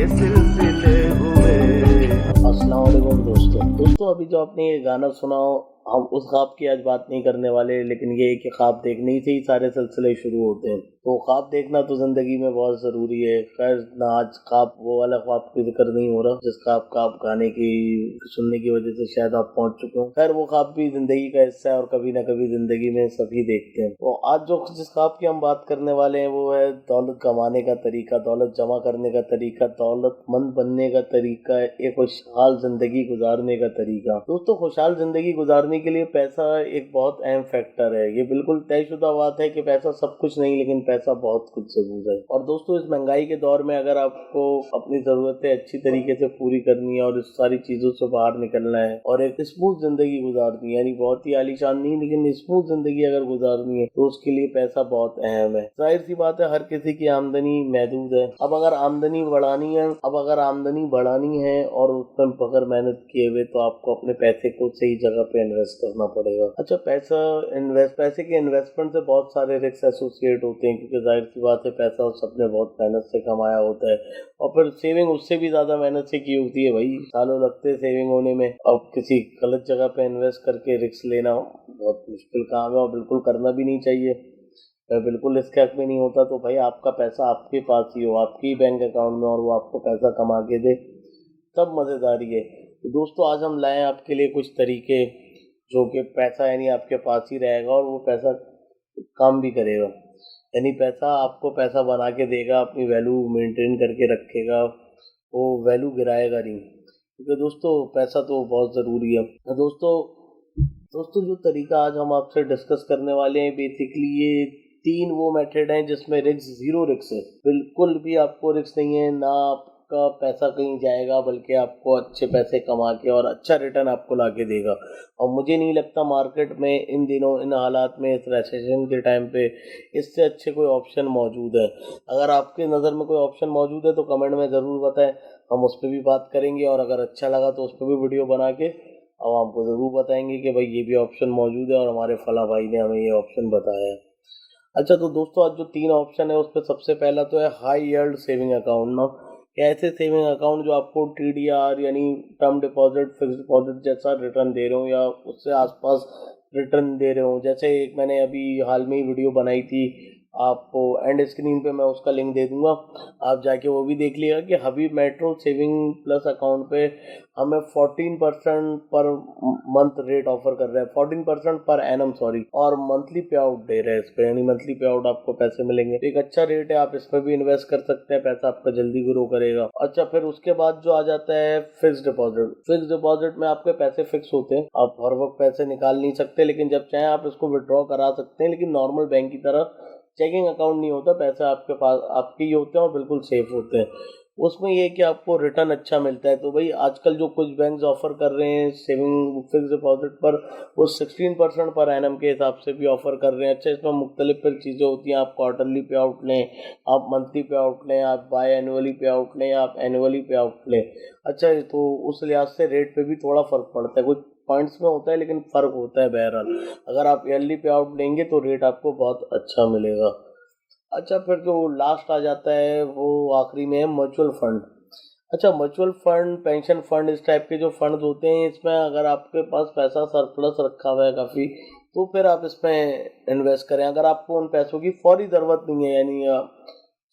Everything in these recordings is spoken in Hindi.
सिलसिले हुए। अस्सलाम वालेकुम दोस्तों अभी जो आपने ये गाना सुना हम उस ख्वाब की आज बात नहीं करने वाले, लेकिन ये है कि ख्वाब देखने से ही सारे सिलसिले शुरू होते हैं। तो ख्वाब देखना तो ज़िंदगी में बहुत ज़रूरी है। खैर ना आज ख्वाब वो वाला ख्वाब की जिक्र नहीं हो रहा जिस ख्वाब का आप गाने की सुनने की वजह से शायद आप पहुंच चुके हो। खैर वो ख्वाब भी ज़िंदगी का हिस्सा है और कभी ना कभी ज़िंदगी में सभी देखते हैं। तो आज जो जिस ख्वाब की हम बात करने वाले हैं वो है दौलत कमाने का तरीका, दौलत जमा करने का तरीका, दौलतमंद बनने का तरीका, एक खुशहाल ज़िंदगी गुजारने का तरीका। दोस्तों खुशहाल ज़िंदगी गुजारने के लिए पैसा एक बहुत अहम फैक्टर है। ये बिल्कुल तयशुदा बात है कि पैसा सब कुछ नहीं, लेकिन पैसा बहुत कुछ जरूर है। और दोस्तों इस महंगाई के दौर में अगर आपको अपनी ज़रूरतें अच्छी तरीके से पूरी करनी है और इस सारी चीज़ों से बाहर निकलना है और एक स्मूथ ज़िंदगी गुजारनी है, यानी बहुत ही आलीशान नहीं लेकिन स्मूथ ज़िंदगी अगर गुजारनी है तो उसके लिए पैसा बहुत अहम है। जाहिर सी बात है हर किसी की आमदनी महदूद है। अब अगर आमदनी बढ़ानी है और उसमें बगैर मेहनत किए हुए तो आपको अपने पैसे को सही जगह पे इन्वेस्ट करना पड़ेगा। अच्छा पैसे के इन्वेस्टमेंट से बहुत सारे रिस्क एसोसिएट होते हैं, क्योंकि जाहिर सी बात है पैसा सबने बहुत मेहनत से कमाया होता है और फिर सेविंग उससे भी ज्यादा मेहनत से की होती है। भाई सालों लगते हैं सेविंग होने में। अब किसी गलत जगह पे इन्वेस्ट करके रिस्क लेना बहुत मुश्किल काम है और बिल्कुल करना भी नहीं चाहिए। बिल्कुल इसके हक में नहीं होता। तो भाई आपका पैसा आपके पास ही हो, आपके ही बैंक अकाउंट में, और वो आपको पैसा कमा के दे, तब मजेदारी है। तो दोस्तों आज हम लाए आपके लिए कुछ तरीके जो कि पैसा यानी आपके पास ही रहेगा और वो पैसा काम भी करेगा। यानी पैसा आपको पैसा बना के देगा, अपनी वैल्यू मेंटेन करके रखेगा, वो वैल्यू गिराएगा नहीं। क्योंकि दोस्तों पैसा तो बहुत ज़रूरी है। दोस्तों जो तरीका आज हम आपसे डिस्कस करने वाले हैं, बेसिकली ये 3 वो मेथड हैं जिसमें रिस्क जीरो रिस्क है। बिल्कुल भी आपको रिस्क नहीं है, ना आपका पैसा कहीं जाएगा, बल्कि आपको अच्छे पैसे कमा के और अच्छा रिटर्न आपको ला के देगा। और मुझे नहीं लगता मार्केट में इन दिनों इन हालात में इस रेसेशन के टाइम पे इससे अच्छे कोई ऑप्शन मौजूद है। अगर आपके नज़र में कोई ऑप्शन मौजूद है तो कमेंट में ज़रूर बताएं, हम उस पर भी बात करेंगे। और अगर अच्छा लगा तो उस पर भी वीडियो बना के अब आपको ज़रूर बताएंगे कि भाई ये भी ऑप्शन मौजूद है और हमारे फला भाई ने हमें ये ऑप्शन बताया है। अच्छा तो दोस्तों आज जो 3 ऑप्शन है उस पर सबसे पहला तो है हाई यील्ड सेविंग अकाउंट। ना ऐसे सेविंग अकाउंट जो आपको TDR यानी टर्म डिपॉजिट फिक्स डिपॉजिट जैसा रिटर्न दे रहे हो या उससे आसपास रिटर्न दे रहे हो। जैसे एक मैंने अभी हाल में ही वीडियो बनाई थी, आपको एंड स्क्रीन पे मैं उसका लिंक दे दूंगा, आप जाके वो भी देख लिएगा कि हबीब मेट्रो सेविंग प्लस अकाउंट पे हमें 14% पर मंथ रेट ऑफर कर रहे हैं, 14% पर एनम सॉरी, और मंथली पे आउट दे रहे हैं इस पे, यानी मंथली पे आउट आपको पैसे मिलेंगे। एक अच्छा रेट है, आप इसमें भी इन्वेस्ट कर सकते हैं, पैसा आपका जल्दी ग्रो करेगा। अच्छा फिर उसके बाद जो आ जाता है फिक्स डिपॉजिट। फिक्स डिपॉजिट में आपके पैसे फिक्स होते हैं, आप हर वक्त पैसे निकाल नहीं सकते, लेकिन जब चाहें आप इसको विड्रॉ करा सकते हैं। लेकिन नॉर्मल बैंक की तरह चेकिंग अकाउंट नहीं होता, पैसे आपके पास आपके ही होते हैं और बिल्कुल सेफ होते हैं। उसमें ये है कि आपको रिटर्न अच्छा मिलता है। तो भाई आजकल जो कुछ बैंक्स ऑफर कर रहे हैं सेविंग फिक्स डिपॉजिट पर, वो 16% पर एनम के हिसाब से भी ऑफर कर रहे हैं। अच्छा इसमें मुख्तलिफ फिर चीज़ें होती हैं, आप क्वार्टरली पे आउट लें, आप मंथली पे आउट लें, आप बाय एनुअली पे आउट लें, आप एनुअली पे आउट लें। अच्छा तो उस लिहाज से रेट पे भी थोड़ा फ़र्क पड़ता है, कुछ पॉइंट्स में होता है लेकिन फ़र्क होता है। बहरहाल अगर आप ईयरली पे आउट लेंगे तो रेट आपको बहुत अच्छा मिलेगा। अच्छा फिर जो लास्ट आ जाता है वो आखिरी में है म्यूचुअल फंड। अच्छा म्यूचुअल फंड, पेंशन फंड, इस टाइप के जो फंड्स होते हैं, इसमें अगर आपके पास पैसा सरप्लस रखा हुआ है काफ़ी, तो फिर आप इसमें इन्वेस्ट करें। अगर आपको उन पैसों की फौरी ज़रूरत नहीं है, यानी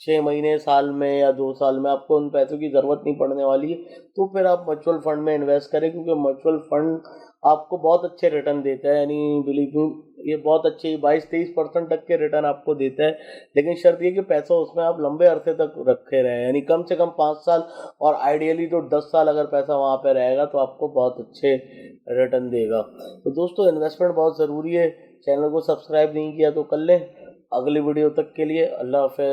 6 महीने, साल में या 2 साल में आपको उन पैसों की ज़रूरत नहीं पड़ने वाली है, तो फिर आप म्यूचुअल फंड में इन्वेस्ट करें, क्योंकि म्यूचुअल फंड आपको बहुत अच्छे रिटर्न देता है। यानी बिलीव मी ये बहुत अच्छे 22-23% तक के रिटर्न आपको देता है। लेकिन शर्त ये कि पैसा उसमें आप लंबे अरसे तक रखे रहें, यानी कम से कम 5 साल, और आइडियली तो 10 साल अगर पैसा वहाँ पे रहेगा तो आपको बहुत अच्छे रिटर्न देगा। तो दोस्तों इन्वेस्टमेंट बहुत ज़रूरी है। चैनल को सब्सक्राइब नहीं किया तो कर लें। अगली वीडियो तक के लिए अल्लाह हाफ़िज़।